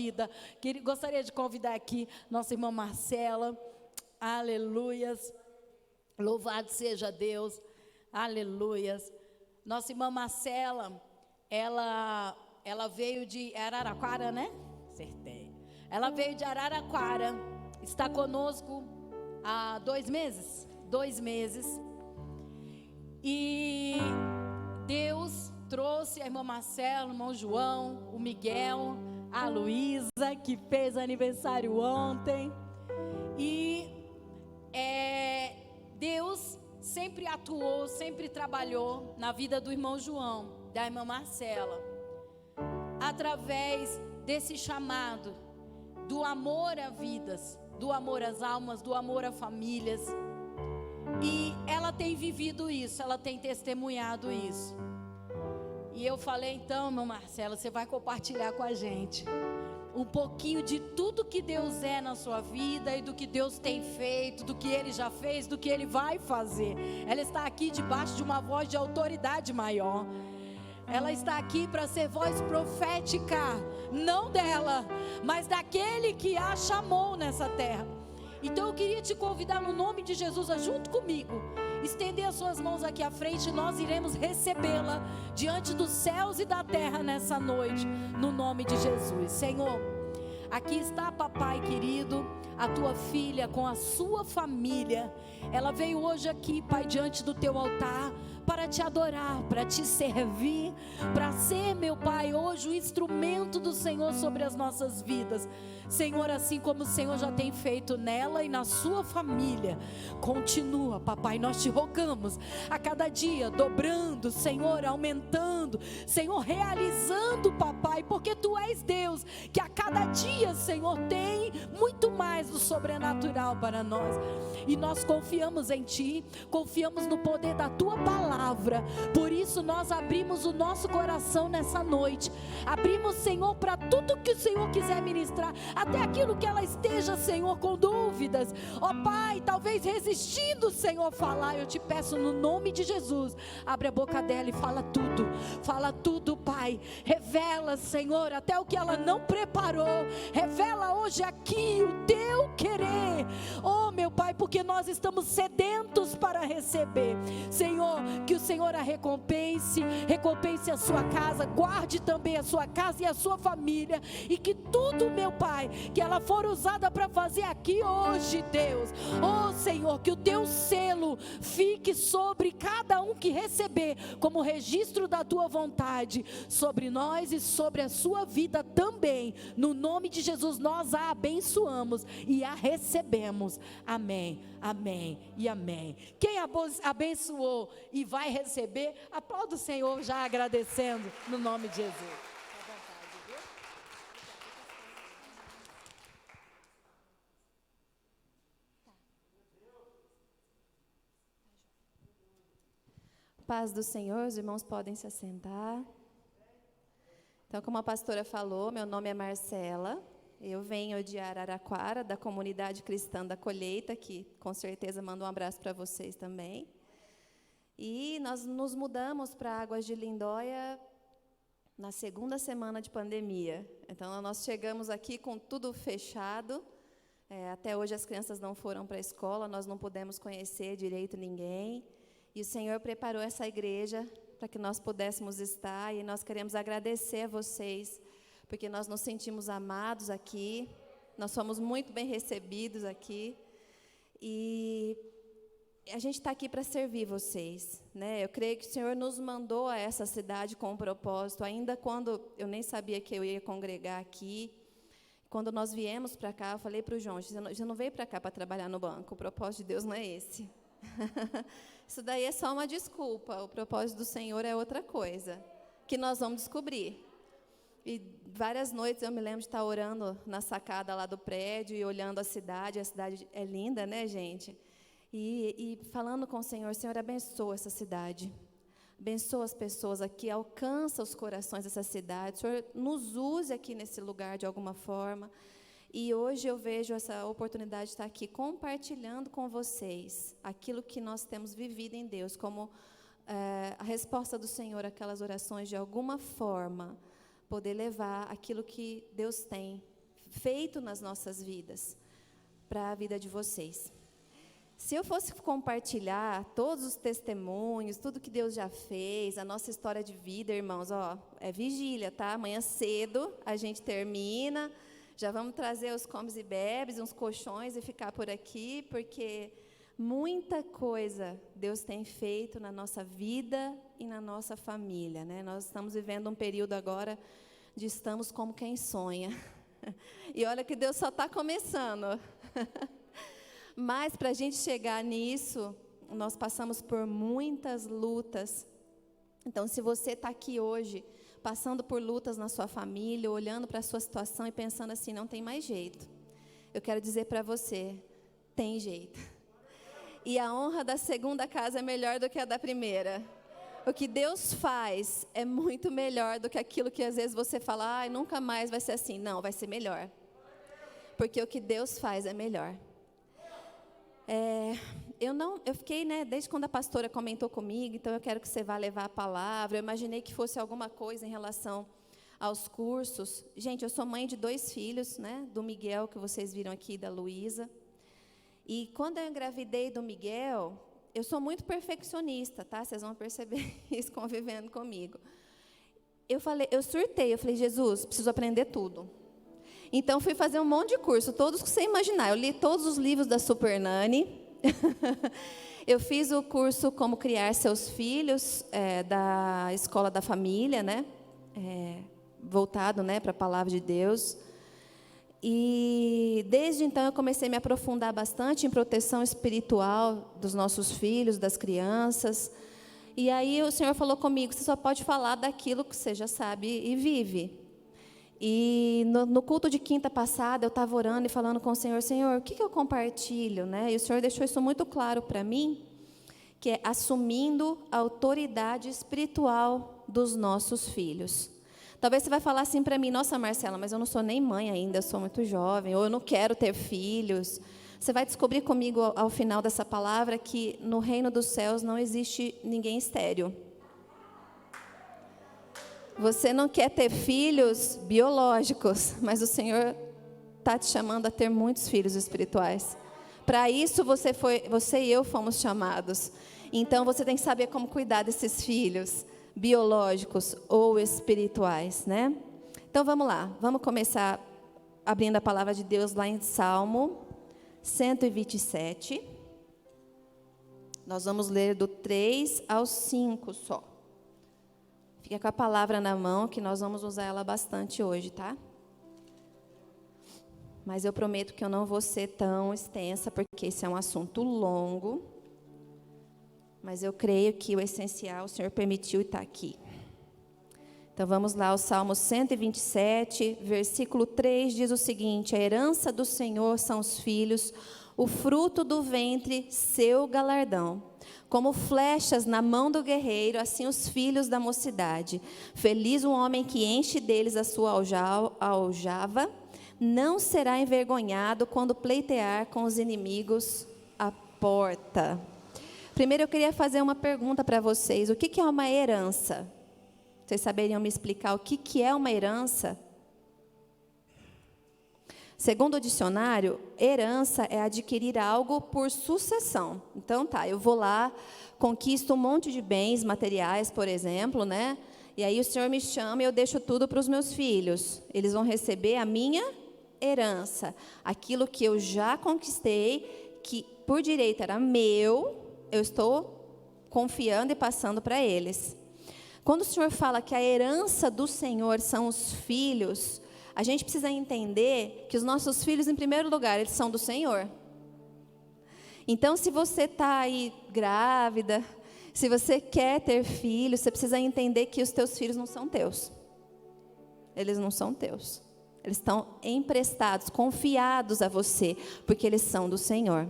vida. Gostaria de convidar aqui nossa irmã Marcela. Aleluias. Louvado seja Deus. Aleluias. Nossa irmã Marcela, ela veio de Araraquara, né? Acertei. Ela veio de Araraquara. Está conosco há 2 meses. 2 meses. E Deus trouxe a irmã Marcela, o irmão João, o Miguel, a Luísa, que fez aniversário ontem. E Deus sempre atuou, sempre trabalhou na vida do irmão João, da irmã Marcela, através desse chamado, do amor a vidas, do amor às almas, do amor a famílias. E ela tem vivido isso, ela tem testemunhado isso. E eu falei, então, irmã Marcela, você vai compartilhar com a gente um pouquinho de tudo que Deus é na sua vida e do que Deus tem feito, do que Ele já fez, do que Ele vai fazer. Ela está aqui debaixo de uma voz de autoridade maior. Ela está aqui para ser voz profética, não dela, mas daquele que a chamou nessa terra. Então eu queria te convidar no nome de Jesus a junto comigo estender as suas mãos aqui à frente. Nós iremos recebê-la diante dos céus e da terra nessa noite, no nome de Jesus. Senhor, aqui está, papai querido, a tua filha com a sua família. Ela veio hoje aqui, Pai, diante do teu altar, para te adorar, para te servir, para ser, meu Pai, hoje o instrumento do Senhor sobre as nossas vidas. Senhor, assim como o Senhor já tem feito nela e na sua família, continua, papai, nós te rogamos, a cada dia, dobrando, Senhor, aumentando, Senhor, realizando, papai, porque tu és Deus, que a cada dia, Senhor, tem muito mais do sobrenatural para nós, e nós confiamos em ti, confiamos no poder da tua palavra. Por isso nós abrimos o nosso coração nessa noite, abrimos, Senhor, para tudo que o Senhor quiser ministrar, até aquilo que ela esteja, Senhor, com dúvidas, ó Pai, talvez resistindo, Senhor, falar. Eu te peço no nome de Jesus, abre a boca dela e fala tudo, Pai, revela, Senhor, até o que ela não preparou, revela hoje aqui o teu querer, oh meu Pai, porque nós estamos sedentos para receber, Senhor, que o Senhor a recompense a sua casa, guarde também a sua casa e a sua família, e que tudo, meu Pai, que ela for usada para fazer aqui hoje, Deus, oh Senhor, que o teu selo fique sobre cada um que receber, como registro da tua vontade, sobre nós e sobre a sua vida também, no nome de Jesus nós a abençoamos e a recebemos, amém, amém e amém. Quem abençoou e vai receber, aplauda o Senhor já agradecendo, no nome de Jesus. Paz do Senhor, os irmãos podem se assentar. Então, como a pastora falou, meu nome é Marcela, eu venho de Araraquara, da comunidade cristã da Colheita, que com certeza mando um abraço para vocês também. E nós nos mudamos para Águas de Lindóia na 2ª semana de pandemia. Então, nós chegamos aqui com tudo fechado, até hoje as crianças não foram para a escola, nós não pudemos conhecer direito ninguém. E o Senhor preparou essa igreja para que nós pudéssemos estar, e nós queremos agradecer a vocês, porque nós nos sentimos amados aqui, nós somos muito bem recebidos aqui, e a gente está aqui para servir vocês, né? Eu creio que o Senhor nos mandou a essa cidade com um propósito, ainda quando eu nem sabia que eu ia congregar aqui. Quando nós viemos para cá, eu falei para o João, você não veio para cá para trabalhar no banco, o propósito de Deus não é esse. Isso daí é só uma desculpa, o propósito do Senhor é outra coisa, que nós vamos descobrir. E várias noites eu me lembro de estar orando na sacada lá do prédio e olhando a cidade é linda, né, gente? E falando com o Senhor, abençoa essa cidade, abençoa as pessoas aqui, alcança os corações dessa cidade, o Senhor nos use aqui nesse lugar de alguma forma. E hoje eu vejo essa oportunidade de estar aqui compartilhando com vocês aquilo que nós temos vivido em Deus, como a resposta do Senhor àquelas orações, de alguma forma, poder levar aquilo que Deus tem feito nas nossas vidas, para a vida de vocês. Se eu fosse compartilhar todos os testemunhos, tudo que Deus já fez, a nossa história de vida, irmãos, é vigília, tá? Amanhã cedo a gente termina, já vamos trazer os comes e bebes, uns colchões e ficar por aqui, porque muita coisa Deus tem feito na nossa vida e na nossa família, né? Nós estamos vivendo um período agora de estamos como quem sonha. E olha que Deus só está começando. Mas para a gente chegar nisso, nós passamos por muitas lutas. Então, se você está aqui hoje, passando por lutas na sua família, olhando para a sua situação e pensando assim, não tem mais jeito, eu quero dizer para você, tem jeito. E a honra da segunda casa é melhor do que a da primeira. O que Deus faz é muito melhor do que aquilo que às vezes você fala, nunca mais vai ser assim. Não, vai ser melhor. Porque o que Deus faz é melhor. Eu fiquei, desde quando a pastora comentou comigo, então eu quero que você vá levar a palavra. Eu imaginei que fosse alguma coisa em relação aos cursos. Gente, eu sou mãe de 2 filhos, do Miguel, que vocês viram aqui, e da Luísa. E quando eu engravidei do Miguel, eu sou muito perfeccionista, tá? Vocês vão perceber isso convivendo comigo. Eu surtei, eu falei, Jesus, preciso aprender tudo. Então, fui fazer um monte de curso, todos que você imaginar. Eu li todos os livros da Super Nani. Eu fiz o curso Como Criar Seus Filhos, da Escola da Família, voltado para a Palavra de Deus. E, desde então, eu comecei a me aprofundar bastante em proteção espiritual dos nossos filhos, das crianças. E aí, o Senhor falou comigo, você só pode falar daquilo que você já sabe e vive. E no culto de quinta passada, eu estava orando e falando com o Senhor, Senhor, o que eu compartilho? E o Senhor deixou isso muito claro para mim, que é assumindo a autoridade espiritual dos nossos filhos. Talvez você vai falar assim para mim, nossa, Marcela, mas eu não sou nem mãe ainda, eu sou muito jovem, ou eu não quero ter filhos. Você vai descobrir comigo ao final dessa palavra que no reino dos céus não existe ninguém estéril. Você não quer ter filhos biológicos, mas o Senhor está te chamando a ter muitos filhos espirituais. Para isso você e eu fomos chamados. Então você tem que saber como cuidar desses filhos biológicos ou espirituais, Então vamos lá, vamos começar abrindo a palavra de Deus lá em Salmo 127. Nós vamos ler do 3 ao 5 só. Fica com a palavra na mão, que nós vamos usar ela bastante hoje, tá? Mas eu prometo que eu não vou ser tão extensa, porque esse é um assunto longo. Mas eu creio que o essencial o Senhor permitiu e está aqui. Então vamos lá, o Salmo 127, versículo 3 diz o seguinte: a herança do Senhor são os filhos, o fruto do ventre, seu galardão. Como flechas na mão do guerreiro, assim os filhos da mocidade. Feliz o homem que enche deles a sua aljava, não será envergonhado quando pleitear com os inimigos à porta. Primeiro eu queria fazer uma pergunta para vocês. O que é uma herança? Vocês saberiam me explicar o que é uma herança? Segundo o dicionário, herança é adquirir algo por sucessão. Então eu vou lá, conquisto um monte de bens materiais, por exemplo, E aí o Senhor me chama e eu deixo tudo para os meus filhos. Eles vão receber a minha herança. Aquilo que eu já conquistei, que por direito era meu, eu estou confiando e passando para eles. Quando o Senhor fala que a herança do Senhor são os filhos, a gente precisa entender que os nossos filhos, em primeiro lugar, eles são do Senhor. Então, se você está aí grávida, se você quer ter filhos, você precisa entender que os teus filhos não são teus. Eles não são teus. Eles estão emprestados, confiados a você, porque eles são do Senhor.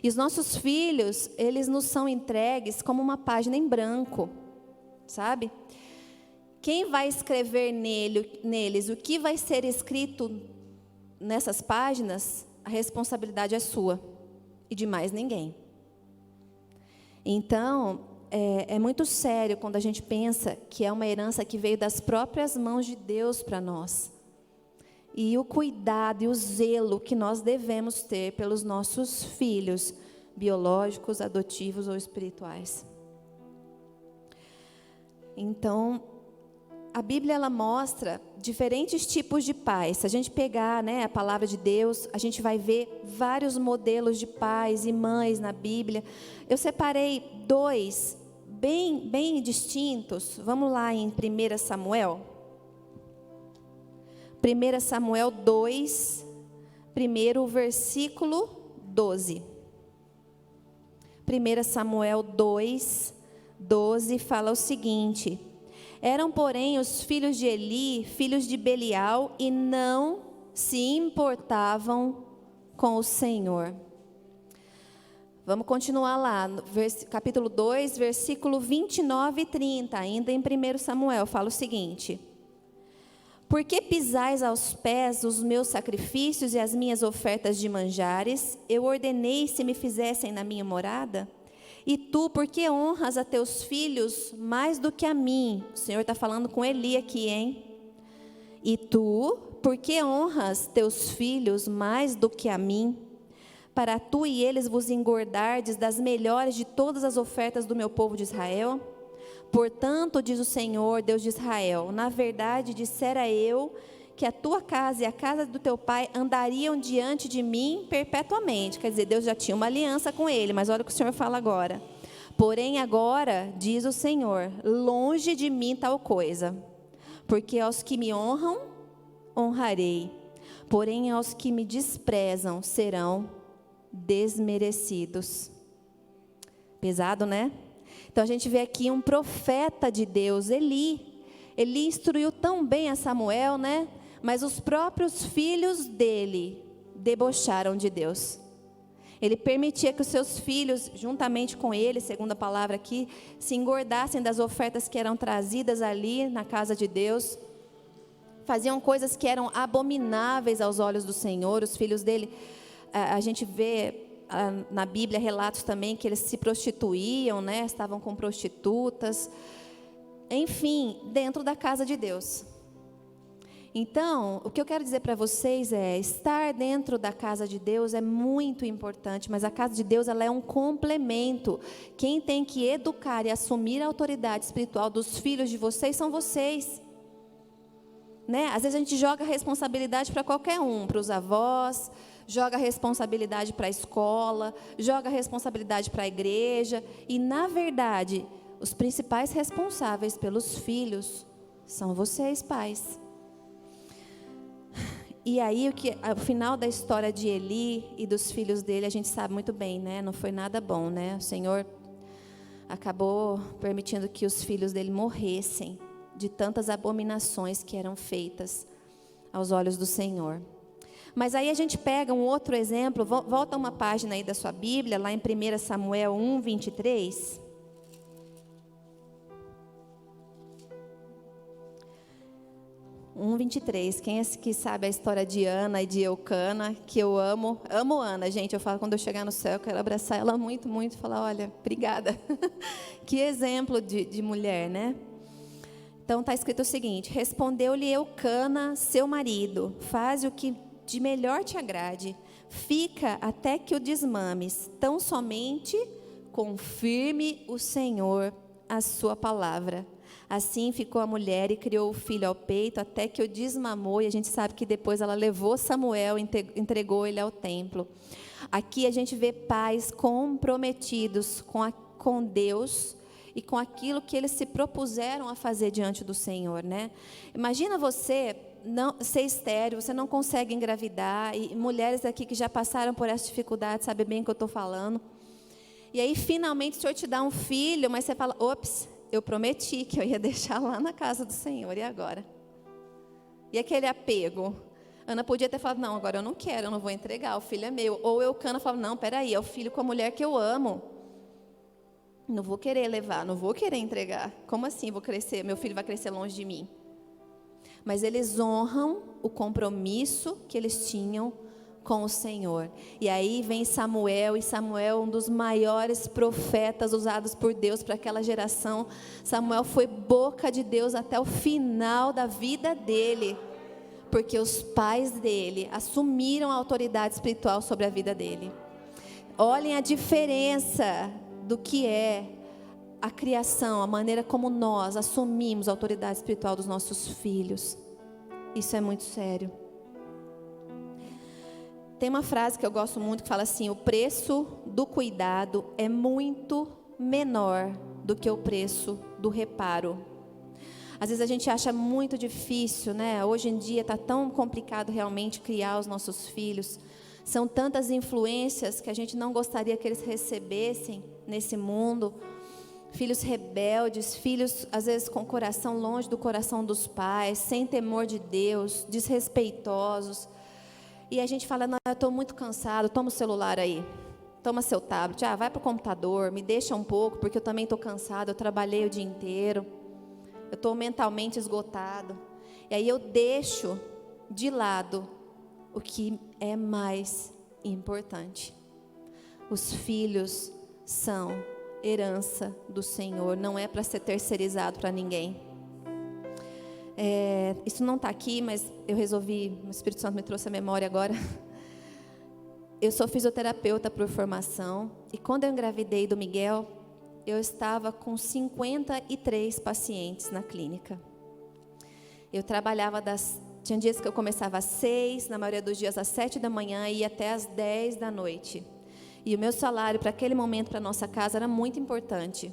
E os nossos filhos, eles nos são entregues como uma página em branco, sabe? Quem vai escrever neles, o que vai ser escrito nessas páginas, a responsabilidade é sua e de mais ninguém. Então, é muito sério quando a gente pensa que é uma herança que veio das próprias mãos de Deus para nós. e o cuidado e o zelo que nós devemos ter pelos nossos filhos, biológicos, adotivos ou espirituais. Então, a Bíblia ela mostra diferentes tipos de pais. Se a gente pegar, a palavra de Deus, a gente vai ver vários modelos de pais e mães na Bíblia. Eu separei 2 bem distintos. Vamos lá em 1 Samuel. 1 Samuel 2, primeiro versículo 12. 1 Samuel 2, 12 fala o seguinte: eram, porém, os filhos de Eli, filhos de Belial, e não se importavam com o Senhor. Vamos continuar lá, no capítulo 2, versículo 29 e 30, ainda em 1 Samuel, fala o seguinte: por que pisais aos pés os meus sacrifícios e as minhas ofertas de manjares? Eu ordenei se me fizessem na minha morada? E tu, por que honras a teus filhos mais do que a mim? O Senhor está falando com Eli aqui, hein? E tu, por que honras teus filhos mais do que a mim? Para tu e eles vos engordardes das melhores de todas as ofertas do meu povo de Israel? Portanto, diz o Senhor, Deus de Israel, na verdade dissera eu que a tua casa e a casa do teu pai andariam diante de mim perpetuamente. Quer dizer, Deus já tinha uma aliança com ele, mas olha o que o Senhor fala agora. Porém agora, diz o Senhor, longe de mim tal coisa, porque aos que me honram, honrarei, porém aos que me desprezam serão desmerecidos. Pesado, né? Então a gente vê aqui um profeta de Deus, Eli. Eli instruiu tão bem a Samuel, né? Mas os próprios filhos dele debocharam de Deus. Ele permitia que os seus filhos, juntamente com ele, segundo a palavra aqui, se engordassem das ofertas que eram trazidas ali na casa de Deus. Faziam coisas que eram abomináveis aos olhos do Senhor. Os filhos dele, a gente vê na Bíblia relatos também que eles se prostituíam, né? Estavam com prostitutas. Enfim, dentro da casa de Deus. Então, o que eu quero dizer para vocês é, estar dentro da casa de Deus é muito importante, mas a casa de Deus ela é um complemento. Quem tem que educar e assumir a autoridade espiritual dos filhos de vocês são vocês. Né? Às vezes a gente joga a responsabilidade para qualquer um, para os avós, joga a responsabilidade para a escola, joga a responsabilidade para a igreja, e na verdade, os principais responsáveis pelos filhos são vocês, pais. E aí, o final da história de Eli e dos filhos dele, a gente sabe muito bem, né? Não foi nada bom, né? O Senhor acabou permitindo que os filhos dele morressem de tantas abominações que eram feitas aos olhos do Senhor. Mas aí a gente pega um outro exemplo, volta uma página aí da sua Bíblia, lá em 1 Samuel 1, 23. 1:23. Quem é que sabe a história de Ana e de Eucana, que eu amo Ana, gente. Eu falo, quando eu chegar no céu, eu quero abraçar ela muito, muito, e falar, olha, obrigada. Que exemplo de mulher, né? Então está escrito o seguinte: respondeu-lhe Eucana, seu marido, faze o que de melhor te agrade, fica até que o desmames, tão somente confirme o Senhor a sua palavra. Assim ficou a mulher e criou o filho ao peito até que o desmamou, e a gente sabe que depois ela levou Samuel e entregou ele ao templo. Aqui a gente vê pais comprometidos com Deus e com aquilo que eles se propuseram a fazer diante do Senhor, né? Imagina você ser estéril, você não consegue engravidar, e mulheres aqui que já passaram por essa dificuldade sabem bem o que eu estou falando. E aí finalmente o Senhor te dá um filho, mas você fala, ops, eu prometi que eu ia deixar lá na casa do Senhor, e agora? E aquele apego? Ana podia ter falado, não, agora eu não quero, eu não vou entregar, o filho é meu. Ou Eucana falava, não, peraí, é o filho com a mulher que eu amo. Não vou querer levar, não vou querer entregar. Como assim vou crescer? Meu filho vai crescer longe de mim. Mas eles honram o compromisso que eles tinham com o Senhor. E aí vem Samuel, e Samuel, um dos maiores profetas usados por Deus para aquela geração. Samuel foi boca de Deus até o final da vida dele, porque os pais dele assumiram a autoridade espiritual sobre a vida dele. Olhem a diferença do que é a criação, a maneira como nós assumimos a autoridade espiritual dos nossos filhos. Isso é muito sério. Tem uma frase que eu gosto muito que fala assim: o preço do cuidado é muito menor do que o preço do reparo. Às vezes a gente acha muito difícil, né? Hoje em dia está tão complicado realmente criar os nossos filhos. São tantas influências que a gente não gostaria que eles recebessem nesse mundo. Filhos rebeldes, filhos às vezes com o coração longe do coração dos pais, sem temor de Deus, desrespeitosos. E a gente fala: não, eu estou muito cansado, toma o celular aí, toma seu tablet, vai para o computador, me deixa um pouco, porque eu também estou cansado, eu trabalhei o dia inteiro, eu estou mentalmente esgotado. E aí eu deixo de lado o que é mais importante. Os filhos são herança do Senhor, não é para ser terceirizado para ninguém. Isso não está aqui, mas eu resolvi, o Espírito Santo me trouxe a memória agora. Eu sou fisioterapeuta por formação, e quando eu engravidei do Miguel, eu estava com 53 pacientes na clínica. Eu trabalhava tinha dias que eu começava às 6, na maioria dos dias às 7 da manhã e ia até às 10 da noite. E o meu salário para aquele momento, para a nossa casa, era muito importante.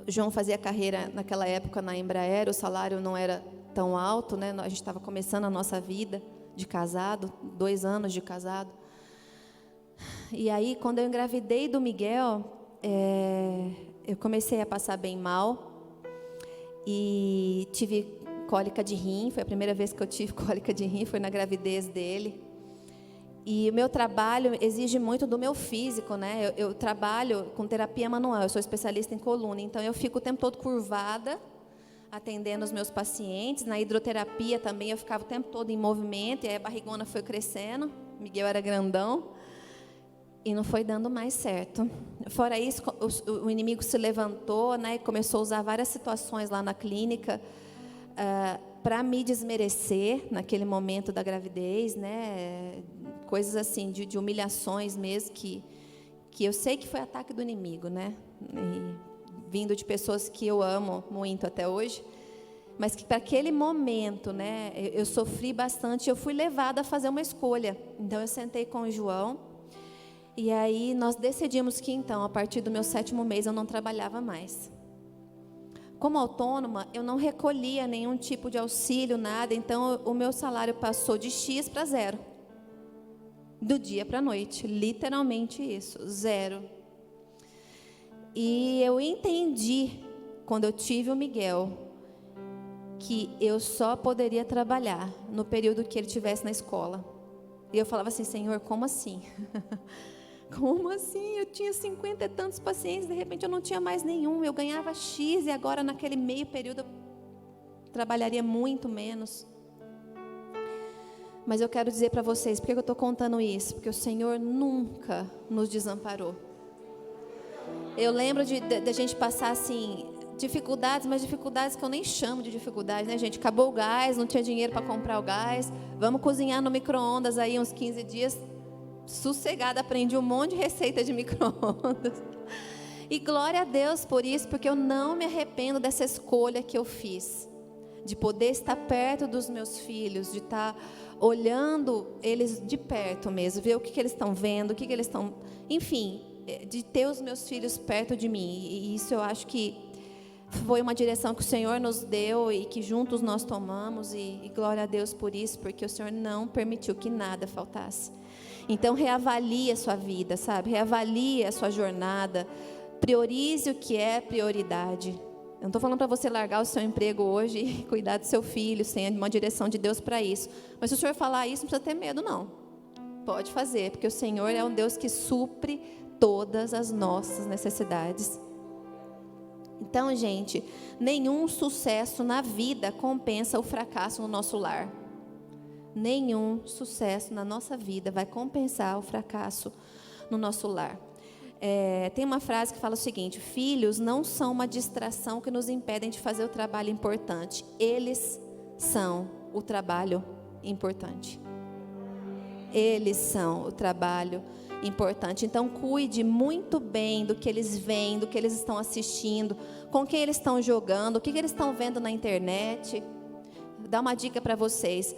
O João fazia carreira naquela época na Embraer, o salário não era tão alto, né? A gente estava começando a nossa vida de casado, 2 anos de casado. E aí, quando eu engravidei do Miguel, eu comecei a passar bem mal e tive cólica de rim. Foi a primeira vez que eu tive cólica de rim, foi na gravidez dele. E o meu trabalho exige muito do meu físico, né? Eu trabalho com terapia manual, eu sou especialista em coluna, então eu fico o tempo todo curvada, atendendo os meus pacientes. Na hidroterapia também eu ficava o tempo todo em movimento, e aí a barrigona foi crescendo, Miguel era grandão, e não foi dando mais certo. Fora isso, o inimigo se levantou, né, e começou a usar várias situações lá na clínica, para me desmerecer naquele momento da gravidez, né? Coisas assim, de humilhações mesmo, que eu sei que foi ataque do inimigo, né? E vindo de pessoas que eu amo muito até hoje, mas que para aquele momento, né, eu sofri bastante. Eu fui levada a fazer uma escolha. Então eu sentei com o João, e aí nós decidimos que então, a partir do meu 7º mês, eu não trabalhava mais. Como autônoma, eu não recolhia nenhum tipo de auxílio, nada, então o meu salário passou de X para 0. Do dia para a noite, literalmente isso, 0. E eu entendi, quando eu tive o Miguel, que eu só poderia trabalhar no período que ele estivesse na escola. E eu falava assim: Senhor, como assim? Como assim? Eu tinha 50 e tantos pacientes, de repente eu não tinha mais nenhum, eu ganhava X e agora naquele meio período eu trabalharia muito menos. Mas eu quero dizer para vocês, por que eu estou contando isso? Porque o Senhor nunca nos desamparou. Eu lembro de a gente passar assim, dificuldades, mas dificuldades que eu nem chamo de dificuldades, né, gente? Acabou o gás, não tinha dinheiro para comprar o gás, vamos cozinhar no micro-ondas aí uns 15 dias, sossegada, aprendi um monte de receita de micro-ondas. E glória a Deus por isso, porque eu não me arrependo dessa escolha que eu fiz, de poder estar perto dos meus filhos, de estar olhando eles de perto mesmo, ver o que eles estão vendo, o que eles estão, enfim, de ter os meus filhos perto de mim. E isso eu acho que foi uma direção que o Senhor nos deu e que juntos nós tomamos, e glória a Deus por isso, porque o Senhor não permitiu que nada faltasse. Então reavalie a sua vida, sabe? Reavalie a sua jornada, priorize o que é prioridade. Eu não estou falando para você largar o seu emprego hoje e cuidar do seu filho, sem uma direção de Deus para isso. Mas se o Senhor falar isso, não precisa ter medo, não. Pode fazer, porque o Senhor é um Deus que supre todas as nossas necessidades. Então, gente, nenhum sucesso na vida compensa o fracasso no nosso lar. Nenhum sucesso na nossa vida vai compensar o fracasso no nosso lar. Tem uma frase que fala o seguinte: filhos não são uma distração que nos impedem de fazer o trabalho importante. Eles são o trabalho importante. Eles são o trabalho importante. Então, cuide muito bem do que eles veem, do que eles estão assistindo, com quem eles estão jogando, o que eles estão vendo na internet. Dá uma dica para vocês.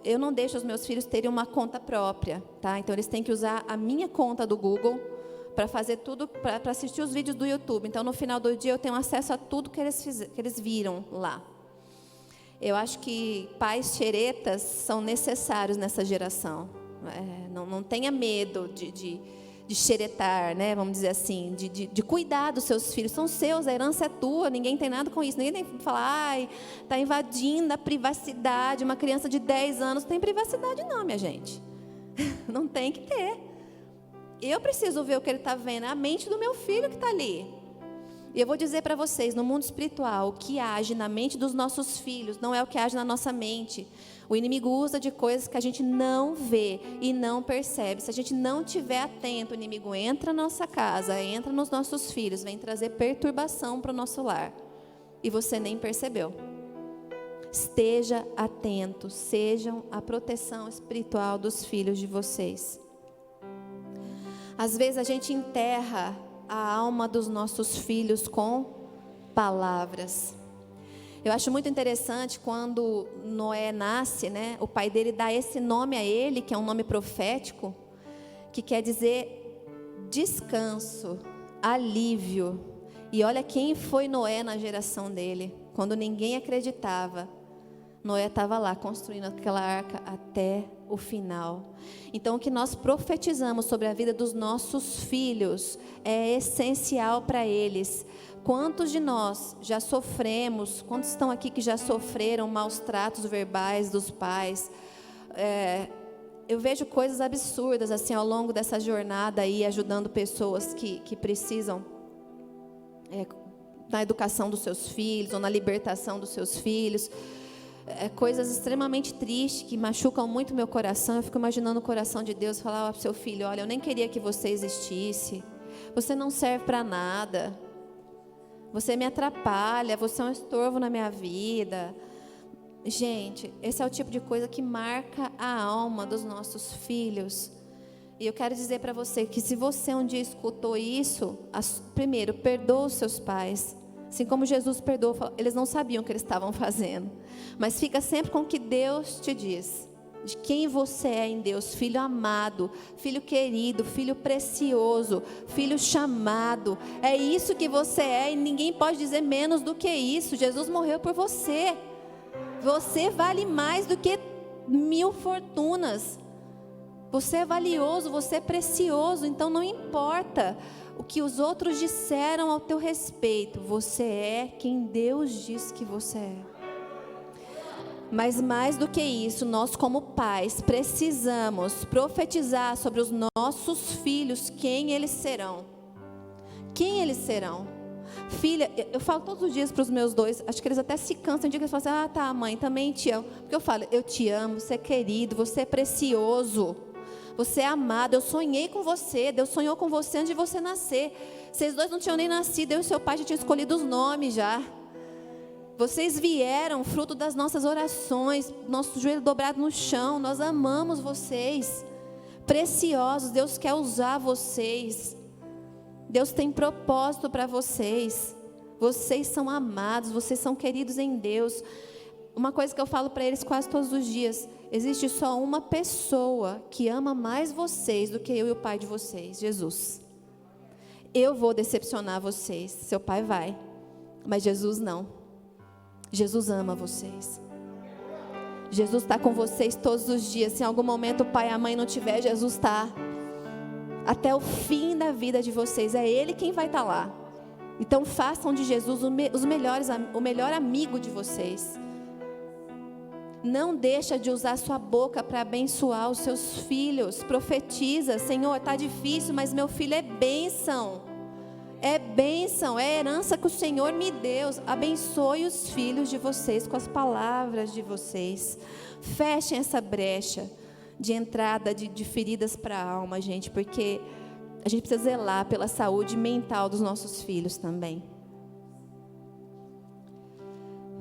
Eu não deixo os meus filhos terem uma conta própria, tá? Então, eles têm que usar a minha conta do Google para fazer tudo, para assistir os vídeos do YouTube. Então, no final do dia, eu tenho acesso a tudo que eles viram lá. Eu acho que pais xeretas são necessários nessa geração. Não tenha medo de xeretar, né? Vamos dizer assim, de cuidar dos seus filhos. São seus, a herança é tua, ninguém tem nada com isso. Ninguém tem que falar, ai, está invadindo a privacidade. Uma criança de 10 anos não tem privacidade não, minha gente. Não tem que ter. Eu preciso ver o que ele está vendo, é a mente do meu filho que está ali. E eu vou dizer para vocês, no mundo espiritual, o que age na mente dos nossos filhos não é o que age na nossa mente. O inimigo usa de coisas que a gente não vê e não percebe. Se a gente não estiver atento, o inimigo entra na nossa casa, entra nos nossos filhos, vem trazer perturbação para o nosso lar. E você nem percebeu. Esteja atento, sejam a proteção espiritual dos filhos de vocês. Às vezes a gente enterra a alma dos nossos filhos com palavras. Eu acho muito interessante quando Noé nasce, né? O pai dele dá esse nome a ele, que é um nome profético, que quer dizer descanso, alívio. E olha quem foi Noé na geração dele. Quando ninguém acreditava, Noé estava lá construindo aquela arca até o final. Então, o que nós profetizamos sobre a vida dos nossos filhos é essencial para eles. Quantos de nós já sofremos, quantos estão aqui que já sofreram maus tratos verbais dos pais? Eu vejo coisas absurdas assim ao longo dessa jornada aí, ajudando pessoas que precisam na educação dos seus filhos ou na libertação dos seus filhos. Coisas extremamente tristes que machucam muito meu coração. Eu fico imaginando o coração de Deus falar para o seu filho: olha, eu nem queria que você existisse, você não serve para nada, você me atrapalha, você é um estorvo na minha vida. Gente, esse é o tipo de coisa que marca a alma dos nossos filhos. E eu quero dizer para você que se você um dia escutou isso, primeiro, perdoa os seus pais. Assim como Jesus perdoou, eles não sabiam o que eles estavam fazendo. Mas fica sempre com o que Deus te diz. De quem você é em Deus. Filho amado, filho querido, filho precioso, filho chamado. É isso que você é e ninguém pode dizer menos do que isso. Jesus morreu por você. Você vale mais do que 1000 fortunas. Você é valioso, você é precioso. Então não importa o que os outros disseram ao teu respeito, você é quem Deus diz que você é. Mas mais do que isso, nós como pais precisamos profetizar sobre os nossos filhos quem eles serão. Quem eles serão? Filha, eu falo todos os dias para os meus dois, acho que eles até se cansam de que eles falam assim: ah, tá, mãe, também te amo. Porque eu falo: eu te amo, você é querido, você é precioso. Você é amado, eu sonhei com você, Deus sonhou com você antes de você nascer. Vocês dois não tinham nem nascido, eu e seu pai já tinham escolhido os nomes já. Vocês vieram fruto das nossas orações, nosso joelho dobrado no chão, nós amamos vocês. Preciosos, Deus quer usar vocês. Deus tem propósito para vocês. Vocês são amados, vocês são queridos em Deus. Uma coisa que eu falo para eles quase todos os dias: existe só uma pessoa que ama mais vocês do que eu e o pai de vocês, Jesus. Eu vou decepcionar vocês, seu pai vai, mas Jesus não. Jesus ama vocês. Jesus está com vocês todos os dias. Se em algum momento o pai e a mãe não tiver, Jesus está até o fim da vida de vocês. É Ele quem vai estar lá. Então façam de Jesus o melhor amigo de vocês. Não deixa de usar sua boca para abençoar os seus filhos. Profetiza: Senhor, está difícil, mas meu filho é bênção. É bênção, é herança que o Senhor me deu. Abençoe os filhos de vocês com as palavras de vocês. Fechem essa brecha de entrada de feridas para a alma, gente, porque a gente precisa zelar pela saúde mental dos nossos filhos também.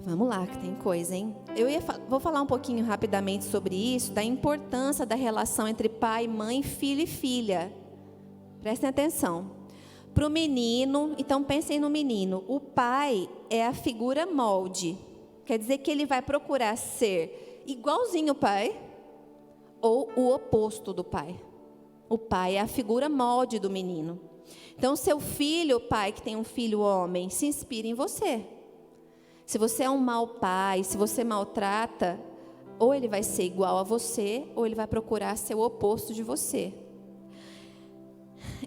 Vamos lá, que tem coisa, hein? Vou falar um pouquinho rapidamente sobre isso, da importância da relação entre pai, mãe, filho e filha. Prestem atenção. Para o menino, então pensem no menino. O pai é a figura molde. Quer dizer que ele vai procurar ser igualzinho o pai ou o oposto do pai. O pai é a figura molde do menino. Então, seu filho, o pai que tem um filho homem, se inspira em você. Se você é um mau pai, se você maltrata, ou ele vai ser igual a você, ou ele vai procurar ser o oposto de você.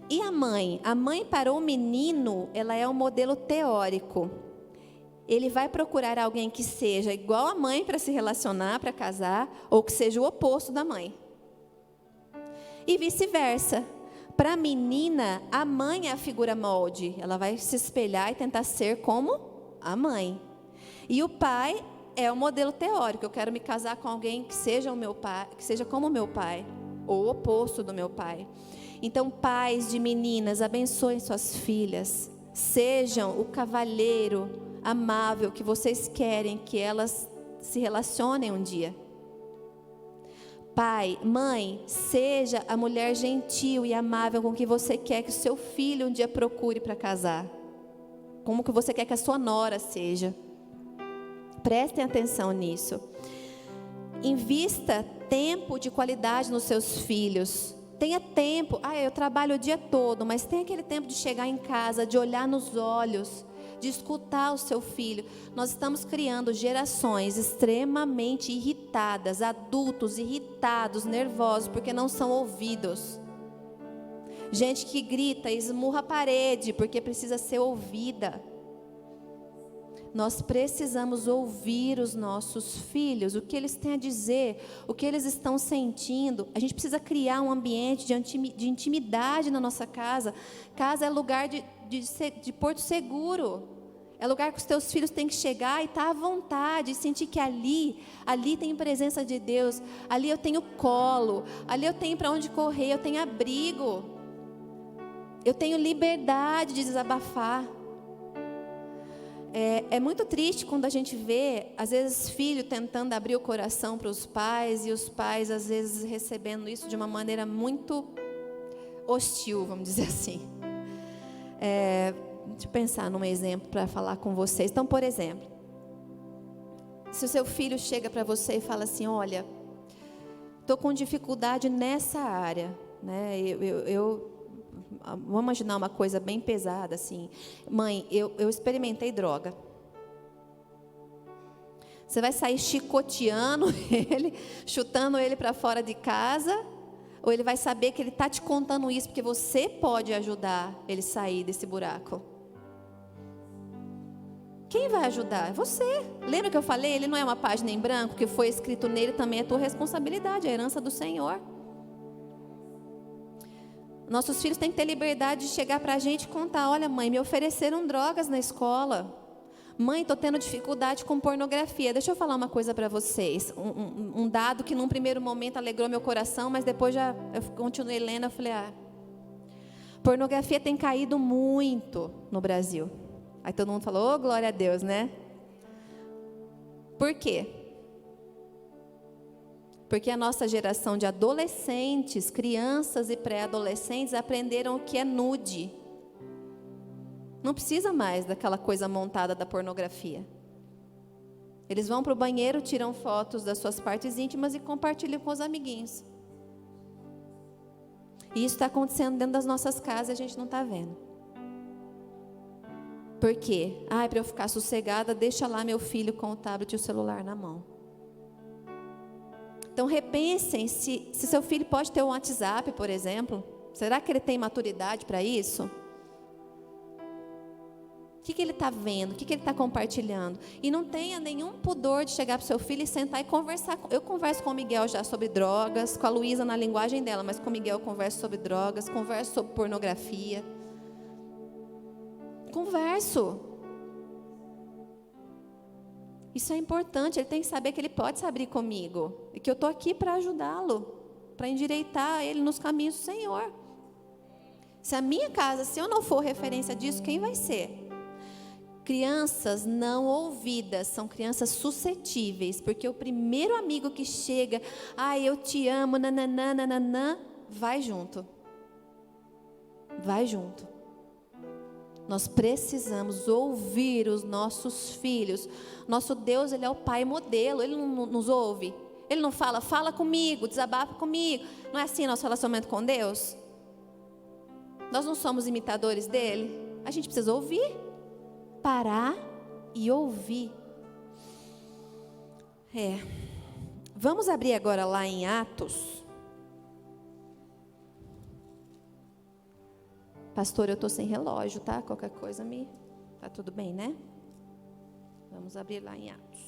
E a mãe? A mãe para o menino, ela é um modelo teórico. Ele vai procurar alguém que seja igual a mãe para se relacionar, para casar, ou que seja o oposto da mãe. E vice-versa. Para a menina, a mãe é a figura molde. Ela vai se espelhar e tentar ser como a mãe. E o pai é o modelo teórico. Eu quero me casar com alguém que seja o meu pai, que seja como o meu pai, ou o oposto do meu pai. Então, pais de meninas, abençoem suas filhas. Sejam o cavalheiro amável que vocês querem que elas se relacionem um dia. Pai, mãe, seja a mulher gentil e amável com que você quer que o seu filho um dia procure para casar. Como que você quer que a sua nora seja. Prestem atenção nisso. Invista tempo de qualidade nos seus filhos. Tenha tempo. Eu trabalho o dia todo, mas tem aquele tempo de chegar em casa, de olhar nos olhos, de escutar o seu filho. Nós estamos criando gerações extremamente irritadas, adultos irritados, nervosos, porque não são ouvidos. Gente que grita, esmurra a parede, porque precisa ser ouvida. Nós precisamos ouvir os nossos filhos, o que eles têm a dizer, o que eles estão sentindo. A gente precisa criar um ambiente de intimidade na nossa casa. Casa é lugar de porto seguro. É lugar que os teus filhos têm que chegar e estar à vontade, e sentir que ali tem presença de Deus, ali eu tenho colo, ali eu tenho para onde correr, eu tenho abrigo, eu tenho liberdade de desabafar. É muito triste quando a gente vê, às vezes, filho tentando abrir o coração para os pais, e os pais, às vezes, recebendo isso de uma maneira muito hostil, vamos dizer assim. Deixa eu pensar num exemplo para falar com vocês. Então, por exemplo, se o seu filho chega para você e fala assim: olha, estou com dificuldade nessa área, né? Vamos imaginar uma coisa bem pesada assim. Mãe, eu experimentei droga. Você vai sair chicoteando ele, chutando ele para fora de casa, ou ele vai saber que ele está te contando isso porque você pode ajudar ele a sair desse buraco? Quem vai ajudar? É você. Lembra que eu falei? Ele não é uma página em branco, que foi escrito nele também é tua responsabilidade, a herança do Senhor. Nossos filhos têm que ter liberdade de chegar para a gente e contar: olha, mãe, me ofereceram drogas na escola. Mãe, estou tendo dificuldade com pornografia. Deixa eu falar uma coisa para vocês. Um dado que num primeiro momento alegrou meu coração, mas depois eu continuei lendo, eu falei: pornografia tem caído muito no Brasil. Aí todo mundo falou: oh, glória a Deus, né? Por quê? Porque a nossa geração de adolescentes, crianças e pré-adolescentes aprenderam o que é nude. Não precisa mais daquela coisa montada da pornografia. Eles vão para o banheiro, tiram fotos das suas partes íntimas e compartilham com os amiguinhos. E isso está acontecendo dentro das nossas casas e a gente não está vendo. Por quê? Para eu ficar sossegada, deixa lá meu filho com o tablet e o celular na mão. Então repensem se seu filho pode ter um WhatsApp, por exemplo. Será que ele tem maturidade para isso? O que ele está vendo? O que ele está compartilhando? E não tenha nenhum pudor de chegar para o seu filho e sentar e conversar. Eu converso com o Miguel já sobre drogas, com a Luísa na linguagem dela, mas com o Miguel eu converso sobre drogas, converso sobre pornografia. Converso. Isso é importante, ele tem que saber que ele pode se abrir comigo. E que eu estou aqui para ajudá-lo, para endireitar ele nos caminhos do Senhor. Se a minha casa, se eu não for referência disso, quem vai ser? Crianças não ouvidas são crianças suscetíveis, porque o primeiro amigo que chega, eu te amo, nananã, nananã, vai junto. Vai junto. Nós precisamos ouvir os nossos filhos. Nosso Deus, Ele é o Pai modelo, Ele não nos ouve. Ele não fala comigo, desabafa comigo. Não é assim nosso relacionamento com Deus? Nós não somos imitadores dEle? A gente precisa ouvir. Parar e ouvir. Vamos abrir agora lá em Atos. Pastor, eu estou sem relógio, tá? Qualquer coisa tá tudo bem, né? Vamos abrir lá em Atos.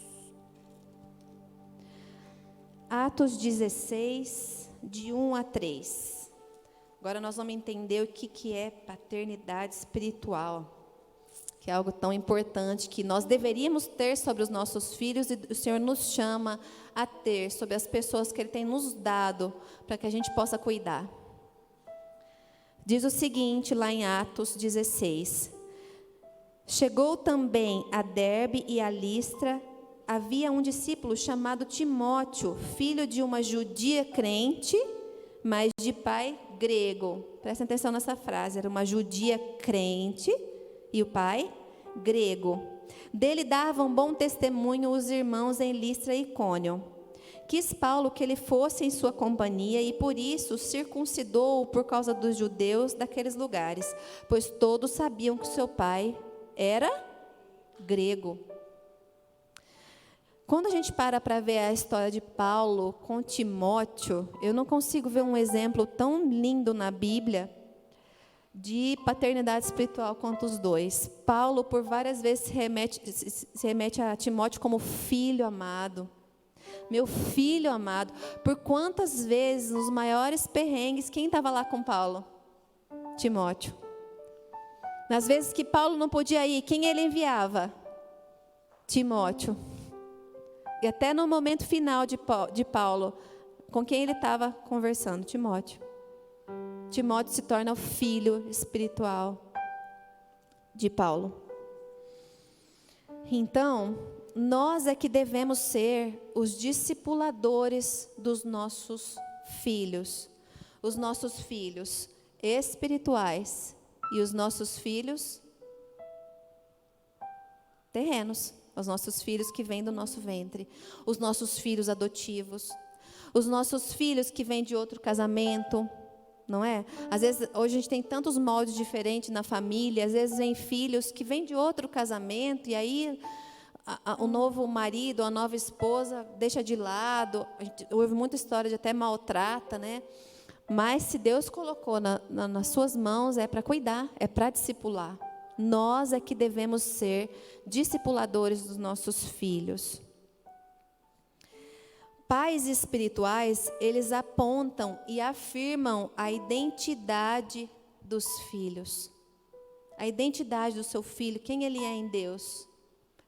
Atos 16, de 1 a 3. Agora nós vamos entender o que é paternidade espiritual. Que é algo tão importante que nós deveríamos ter sobre os nossos filhos e o Senhor nos chama a ter sobre as pessoas que Ele tem nos dado para que a gente possa cuidar. Diz o seguinte lá em Atos 16: chegou também a Derbe e a Listra, havia um discípulo chamado Timóteo, filho de uma judia crente, mas de pai grego. Prestem atenção nessa frase, era uma judia crente e o pai grego. Dele davam bom testemunho os irmãos em Listra e Icônio. Quis Paulo que ele fosse em sua companhia e por isso circuncidou-o por causa dos judeus daqueles lugares, pois todos sabiam que seu pai era grego. Quando a gente para ver a história de Paulo com Timóteo, eu não consigo ver um exemplo tão lindo na Bíblia de paternidade espiritual quanto os dois. Paulo, por várias vezes, se remete a Timóteo como filho amado. Meu filho amado. Por quantas vezes, nos maiores perrengues, quem estava lá com Paulo? Timóteo. Nas vezes que Paulo não podia ir, quem ele enviava? Timóteo. E até no momento final de Paulo, com quem ele estava conversando? Timóteo. Timóteo se torna o filho espiritual de Paulo. Então, nós é que devemos ser os discipuladores dos nossos filhos. Os nossos filhos espirituais e os nossos filhos terrenos. Os nossos filhos que vêm do nosso ventre. Os nossos filhos adotivos. Os nossos filhos que vêm de outro casamento. Não é? Às vezes, hoje a gente tem tantos moldes diferentes na família. Às vezes vem filhos que vêm de outro casamento. E aí o novo marido, a nova esposa deixa de lado. A gente ouve muita história de até maltrata, né? Mas se Deus colocou nas suas mãos, é para cuidar, é para discipular. Nós é que devemos ser discipuladores dos nossos filhos. Pais espirituais, eles apontam e afirmam a identidade dos filhos. A identidade do seu filho, quem ele é em Deus.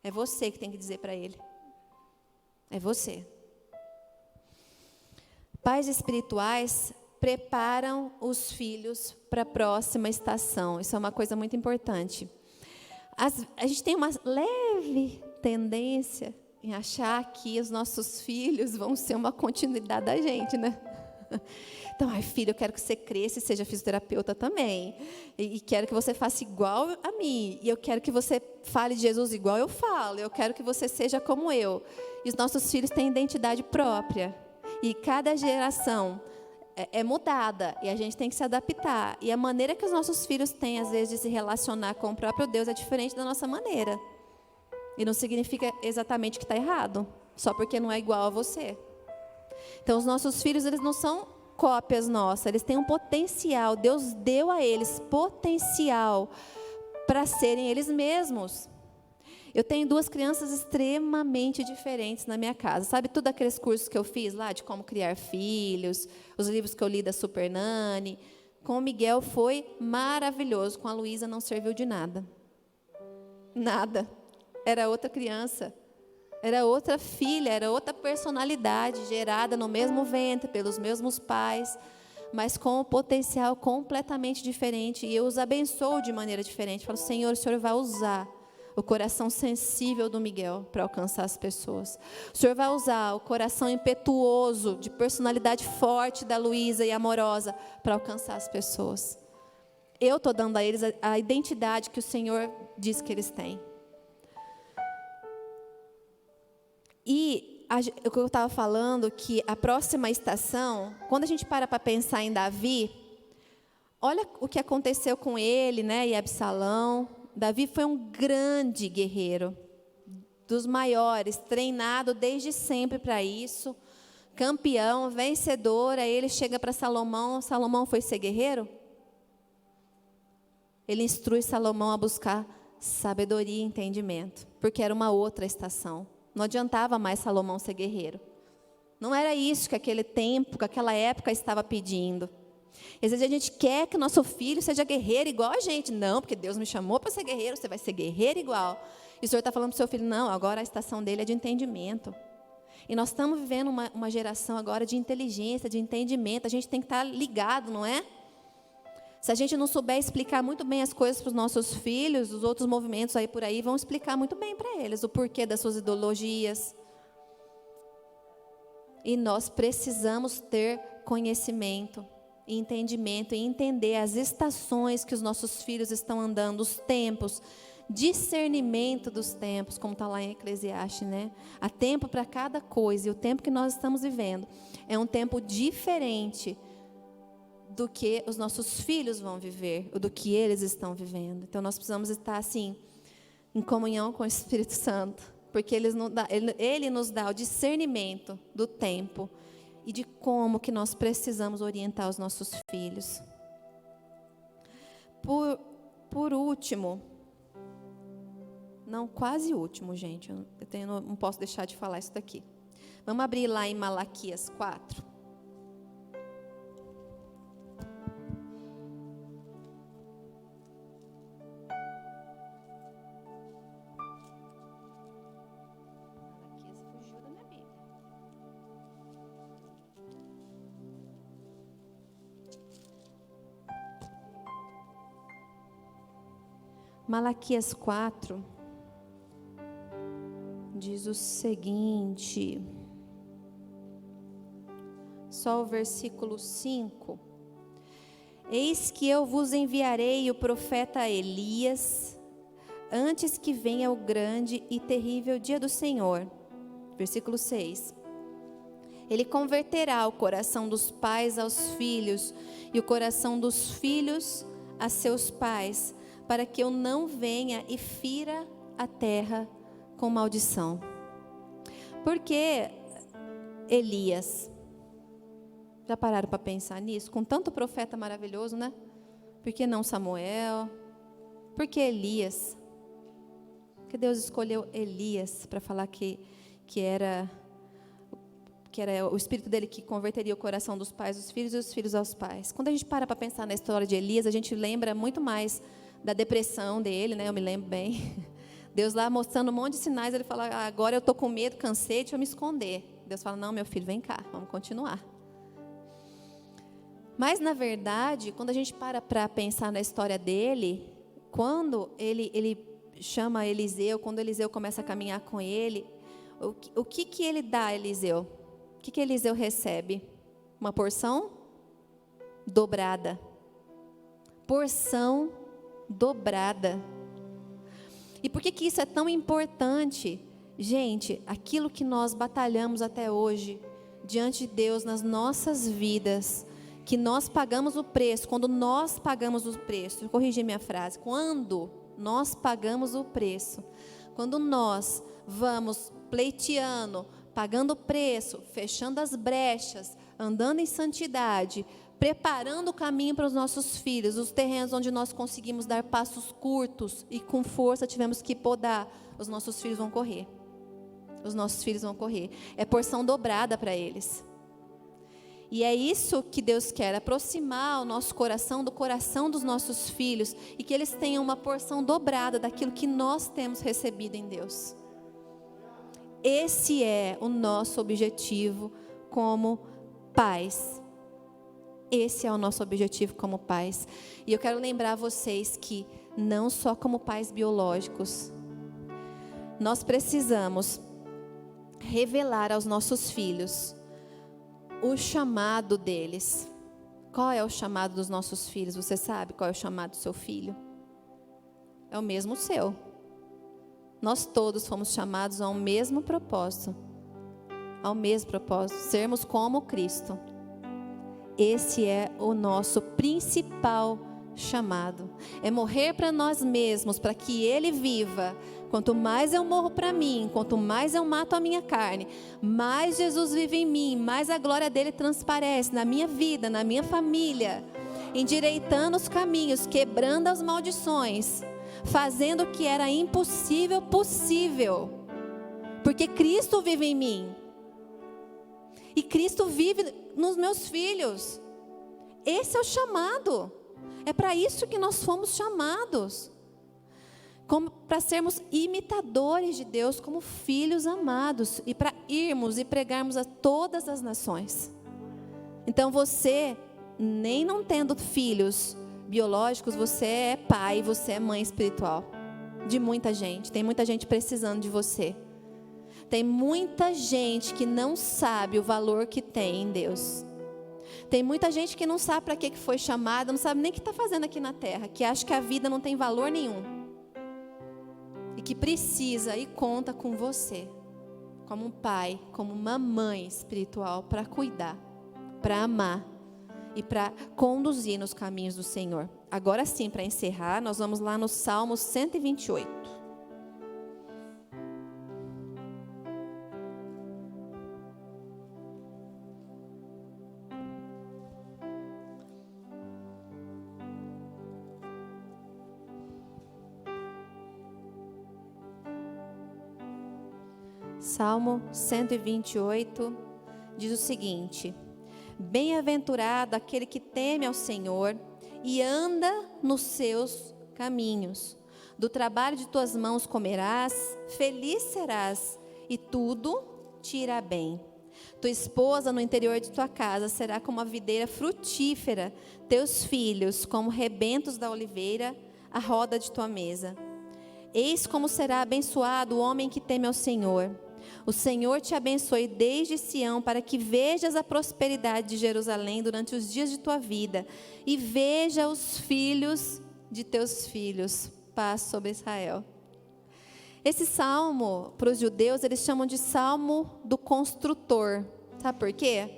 É você que tem que dizer para ele. É você. Pais espirituais preparam os filhos para a próxima estação. Isso é uma coisa muito importante. A gente tem uma leve tendência em achar que os nossos filhos vão ser uma continuidade da gente, né? Então, filho, eu quero que você cresça e seja fisioterapeuta também. E quero que você faça igual a mim. E eu quero que você fale de Jesus igual eu falo. Eu quero que você seja como eu. E os nossos filhos têm identidade própria. E cada geração é mudada. E a gente tem que se adaptar. E a maneira que os nossos filhos têm, às vezes, de se relacionar com o próprio Deus é diferente da nossa maneira. E não significa exatamente que está errado. Só porque não é igual a você. Então, os nossos filhos, eles não são cópias nossas, eles têm um potencial. Deus deu a eles potencial para serem eles mesmos. Eu tenho 2 crianças extremamente diferentes na minha casa. Sabe todos aqueles cursos que eu fiz lá, de como criar filhos, os livros que eu li da Super Nani? Com o Miguel foi maravilhoso, com a Luísa não serviu de nada. Nada. Era outra criança. Era outra filha, era outra personalidade, gerada no mesmo ventre, pelos mesmos pais, mas com um potencial completamente diferente. E eu os abençoo de maneira diferente. Falo, Senhor, o Senhor vai usar o coração sensível do Miguel para alcançar as pessoas. O Senhor vai usar o coração impetuoso, de personalidade forte da Luísa e amorosa para alcançar as pessoas. Eu estou dando a eles a identidade que o Senhor diz que eles têm. E o que eu estava falando, que a próxima estação, quando a gente para pensar em Davi, olha o que aconteceu com ele, né, e Absalão. Davi foi um grande guerreiro, dos maiores, treinado desde sempre para isso, campeão, vencedor. Aí ele chega para Salomão. Salomão foi ser guerreiro? Ele instrui Salomão a buscar sabedoria e entendimento, porque era uma outra estação. Não adiantava mais Salomão ser guerreiro. Não era isso que aquele tempo, que aquela época estava pedindo. Às vezes a gente quer que o nosso filho seja guerreiro igual a gente. Não, porque Deus me chamou para ser guerreiro, você vai ser guerreiro igual. E o Senhor está falando para o seu filho, não, agora a estação dele é de entendimento. E nós estamos vivendo uma geração agora de inteligência, de entendimento. A gente tem que estar ligado, não é? Se a gente não souber explicar muito bem as coisas para os nossos filhos, os outros movimentos aí por aí vão explicar muito bem para eles o porquê das suas ideologias. E nós precisamos ter conhecimento e entendimento e entender as estações que os nossos filhos estão andando, os tempos, discernimento dos tempos, como está lá em Eclesiastes, né? Há tempo para cada coisa, e o tempo que nós estamos vivendo é um tempo diferente do que os nossos filhos vão viver, ou do que eles estão vivendo. Então nós precisamos estar assim, em comunhão com o Espírito Santo, porque ele nos dá o discernimento do tempo e de como que nós precisamos orientar os nossos filhos. Por último, não, quase último, gente, não posso deixar de falar isso daqui. Vamos abrir lá em Malaquias 4. Malaquias 4 diz o seguinte, só o versículo 5: Eis que eu vos enviarei o profeta Elias, antes que venha o grande e terrível dia do Senhor. Versículo 6: Ele converterá o coração dos pais aos filhos, e o coração dos filhos a seus pais, para que eu não venha e fira a terra com maldição. Por que Elias? Já pararam para pensar nisso? Com tanto profeta maravilhoso, né? Por que não Samuel? Por que Elias? Porque Deus escolheu Elias para falar que era o espírito dele que converteria o coração dos pais aos filhos e os filhos aos pais. Quando a gente para pensar na história de Elias, a gente lembra muito mais da depressão dele, né? Eu me lembro bem. Deus lá mostrando um monte de sinais, ele fala, agora eu estou com medo, cansei, deixa eu me esconder. Deus fala, não, meu filho, vem cá, vamos continuar. Mas, na verdade, quando a gente para pensar na história dele, quando ele chama Eliseu, quando Eliseu começa a caminhar com ele, o que ele dá a Eliseu? O que Eliseu recebe? Uma porção dobrada. Porção dobrada. E por que isso é tão importante? Gente, aquilo que nós batalhamos até hoje, diante de Deus, nas nossas vidas, que nós pagamos o preço, quando nós pagamos o preço, corrigi minha frase, quando nós pagamos o preço, quando nós vamos pleiteando, pagando o preço, fechando as brechas, andando em santidade, preparando o caminho para os nossos filhos, os terrenos onde nós conseguimos dar passos curtos e com força tivemos que podar, os nossos filhos vão correr. Os nossos filhos vão correr. É porção dobrada para eles. E é isso que Deus quer, aproximar o nosso coração do coração dos nossos filhos e que eles tenham uma porção dobrada daquilo que nós temos recebido em Deus. Esse é o nosso objetivo como pais. Esse é o nosso objetivo como pais. E eu quero lembrar vocês que não só como pais biológicos, nós precisamos revelar aos nossos filhos o chamado deles. Qual é o chamado dos nossos filhos? Você sabe qual é o chamado do seu filho? É o mesmo seu. Nós todos fomos chamados ao mesmo propósito. Ao mesmo propósito, sermos como Cristo. Esse é o nosso principal chamado. É morrer para nós mesmos, para que Ele viva. Quanto mais eu morro para mim, quanto mais eu mato a minha carne, mais Jesus vive em mim, mais a glória dele transparece na minha vida, na minha família, endireitando os caminhos, quebrando as maldições, fazendo o que era impossível possível, porque Cristo vive em mim, e Cristo vive nos meus filhos. Esse é o chamado. É para isso que nós fomos chamados, como para sermos imitadores de Deus, como filhos amados, e para irmos e pregarmos a todas as nações. Então você, nem não tendo filhos biológicos, você é pai, você é mãe espiritual de muita gente. Tem muita gente precisando de você. Tem muita gente que não sabe o valor que tem em Deus. Tem muita gente que não sabe para que foi chamada, não sabe nem o que está fazendo aqui na terra, que acha que a vida não tem valor nenhum. E que precisa e conta com você, como um pai, como uma mãe espiritual, para cuidar, para amar e para conduzir nos caminhos do Senhor. Agora sim, para encerrar, nós vamos lá no Salmo 128. Salmo 128 diz o seguinte: bem-aventurado aquele que teme ao Senhor e anda nos seus caminhos. Do trabalho de tuas mãos comerás, feliz serás, e tudo te irá bem. Tua esposa no interior de tua casa será como a videira frutífera, teus filhos como rebentos da oliveira, à roda de tua mesa. Eis como será abençoado o homem que teme ao Senhor. O Senhor te abençoe desde Sião, para que vejas a prosperidade de Jerusalém durante os dias de tua vida, e veja os filhos de teus filhos. Paz sobre Israel. Esse salmo, para os judeus, eles chamam de salmo do construtor. Sabe por quê?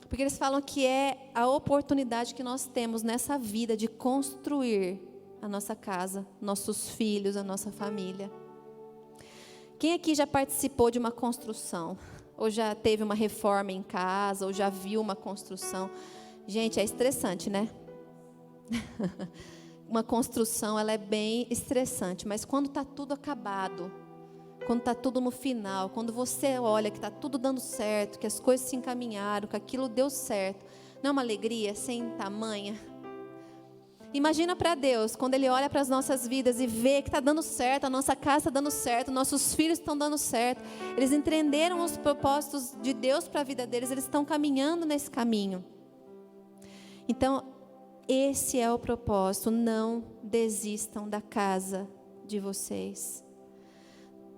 Porque eles falam que é a oportunidade que nós temos nessa vida de construir a nossa casa, nossos filhos, a nossa família. Quem aqui já participou de uma construção? Ou já teve uma reforma em casa? Ou já viu uma construção? Gente, é estressante, né? Uma construção, ela é bem estressante. Mas quando está tudo acabado, quando está tudo no final, quando você olha que está tudo dando certo, que as coisas se encaminharam, que aquilo deu certo, não é uma alegria sem tamanha? Imagina para Deus, quando Ele olha para as nossas vidas e vê que está dando certo, a nossa casa está dando certo, nossos filhos estão dando certo, eles entenderam os propósitos de Deus para a vida deles, eles estão caminhando nesse caminho. Então, esse é o propósito, não desistam da casa de vocês.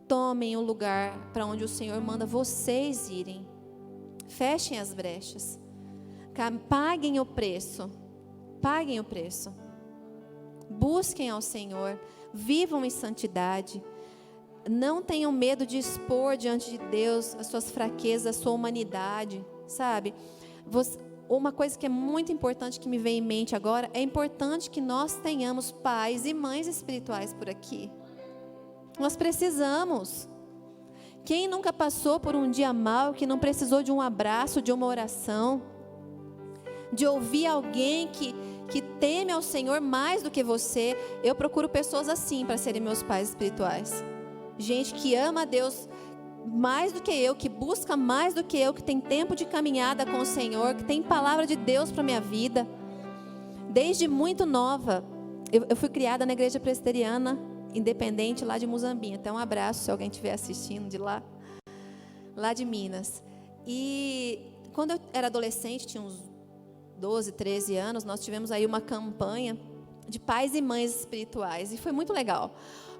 Tomem o lugar para onde o Senhor manda vocês irem. Fechem as brechas. Paguem o preço. Paguem o preço. Busquem ao Senhor, vivam em santidade, não tenham medo de expor diante de Deus as suas fraquezas, a sua humanidade, sabe? Uma coisa que é muito importante que me vem em mente agora, é importante que nós tenhamos pais e mães espirituais por aqui. Nós precisamos. Quem nunca passou por um dia mau, que não precisou de um abraço, de uma oração, de ouvir alguém que teme ao Senhor mais do que você? Eu procuro pessoas assim para serem meus pais espirituais. Gente que ama a Deus mais do que eu, que busca mais do que eu, que tem tempo de caminhada com o Senhor, que tem palavra de Deus para a minha vida. Desde muito nova, eu fui criada na igreja presbiteriana independente lá de Muzambinho. Até um abraço se alguém estiver assistindo de lá de Minas. E quando eu era adolescente, tinha uns 12, 13 anos, nós tivemos aí uma campanha de pais e mães espirituais. E foi muito legal,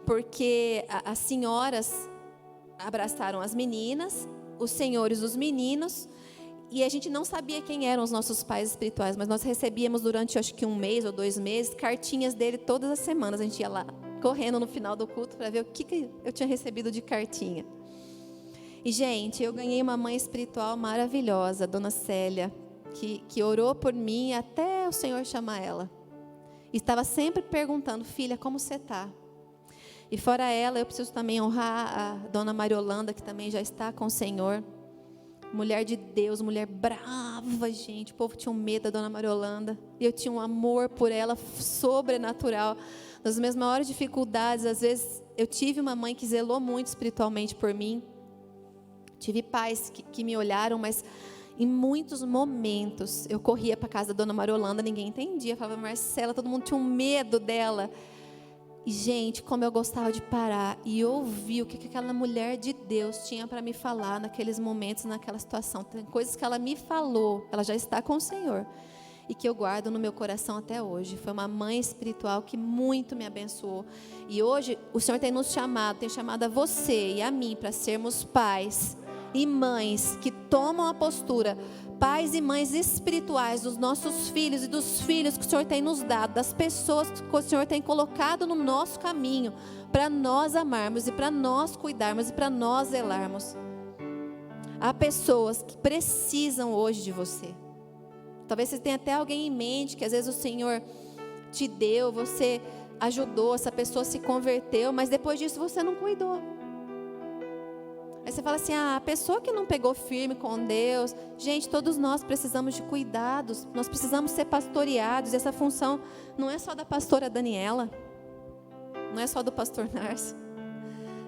porque as senhoras abraçaram as meninas, os senhores os meninos, e a gente não sabia quem eram os nossos pais espirituais, mas nós recebíamos durante, acho que 1 mês ou 2 meses, cartinhas dele todas as semanas. A gente ia lá correndo no final do culto para ver o que eu tinha recebido de cartinha. E, gente, eu ganhei uma mãe espiritual maravilhosa, a Dona Célia, que orou por mim até o Senhor chamar ela. E estava sempre perguntando: filha, como você está? E fora ela, eu preciso também honrar a Dona Mariolanda, que também já está com o Senhor. Mulher de Deus, mulher brava, gente. O povo tinha um medo da Dona Mariolanda. E eu tinha um amor por ela sobrenatural. Nas minhas maiores dificuldades, às vezes, eu tive uma mãe que zelou muito espiritualmente por mim. Tive pais que me olharam, mas em muitos momentos eu corria para a casa da Dona Mariolanda, ninguém entendia. Eu falava: Marcela, todo mundo tinha um medo dela. E, gente, como eu gostava de parar e ouvir o que aquela mulher de Deus tinha para me falar naqueles momentos, naquela situação. Tem coisas que ela me falou, ela já está com o Senhor, e que eu guardo no meu coração até hoje. Foi uma mãe espiritual que muito me abençoou. E hoje o Senhor tem nos chamado, tem chamado a você e a mim para sermos pais e mães que tomam a postura, pais e mães espirituais dos nossos filhos e dos filhos que o Senhor tem nos dado, das pessoas que o Senhor tem colocado no nosso caminho, para nós amarmos e para nós cuidarmos e para nós zelarmos. Há pessoas que precisam hoje de você. Talvez você tenha até alguém em mente que às vezes o Senhor te deu, você ajudou, essa pessoa se converteu, mas depois disso você não cuidou. Aí você fala assim: a pessoa que não pegou firme com Deus. Gente, todos nós precisamos de cuidados, nós precisamos ser pastoreados. E essa função não é só da pastora Daniela, não é só do pastor Narcio.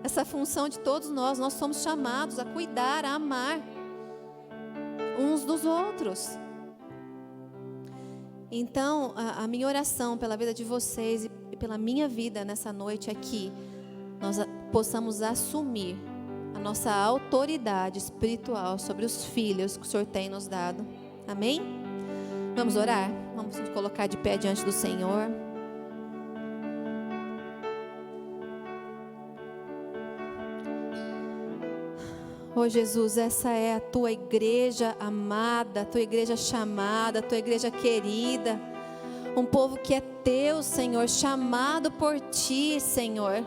Essa função de todos nós somos chamados a cuidar, a amar uns dos outros. Então, a minha oração pela vida de vocês e pela minha vida nessa noite é que nós possamos assumir a nossa autoridade espiritual sobre os filhos que o Senhor tem nos dado. Amém? Vamos orar? Vamos nos colocar de pé diante do Senhor. Oh Jesus, essa é a tua igreja amada, a tua igreja chamada, a tua igreja querida. Um povo que é teu, Senhor, chamado por ti, Senhor.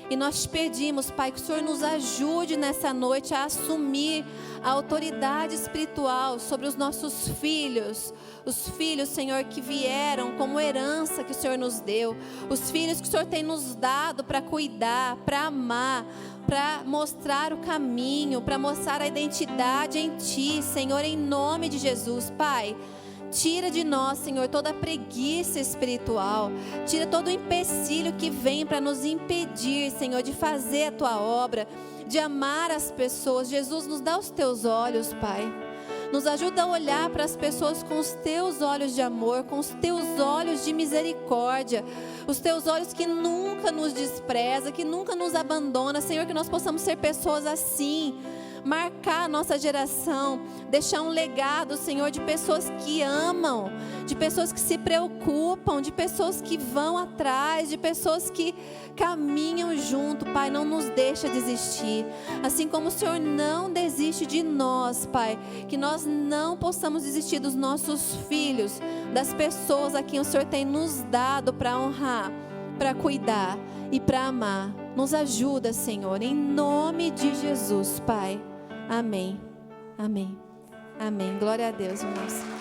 E nós te pedimos, Pai, que o Senhor nos ajude nessa noite a assumir a autoridade espiritual sobre os nossos filhos. Os filhos, Senhor, que vieram como herança que o Senhor nos deu. Os filhos que o Senhor tem nos dado para cuidar, para amar, para mostrar o caminho, para mostrar a identidade em Ti, Senhor, em nome de Jesus, Pai. Tira de nós, Senhor, toda a preguiça espiritual. Tira todo o empecilho que vem para nos impedir, Senhor, de fazer a Tua obra, de amar as pessoas. Jesus, nos dá os Teus olhos, Pai. Nos ajuda a olhar para as pessoas com os Teus olhos de amor, com os Teus olhos de misericórdia. Os Teus olhos que nunca nos despreza, que nunca nos abandona. Senhor, que nós possamos ser pessoas assim. Marcar a nossa geração, deixar um legado, Senhor, de pessoas que amam, de pessoas que se preocupam, de pessoas que vão atrás, de pessoas que caminham junto. Pai, não nos deixa desistir, assim como o Senhor não desiste de nós, Pai, que nós não possamos desistir dos nossos filhos, das pessoas a quem o Senhor tem nos dado para honrar, para cuidar e para amar. Nos ajuda, Senhor, em nome de Jesus, Pai. Amém, amém, amém. Glória a Deus, irmãos.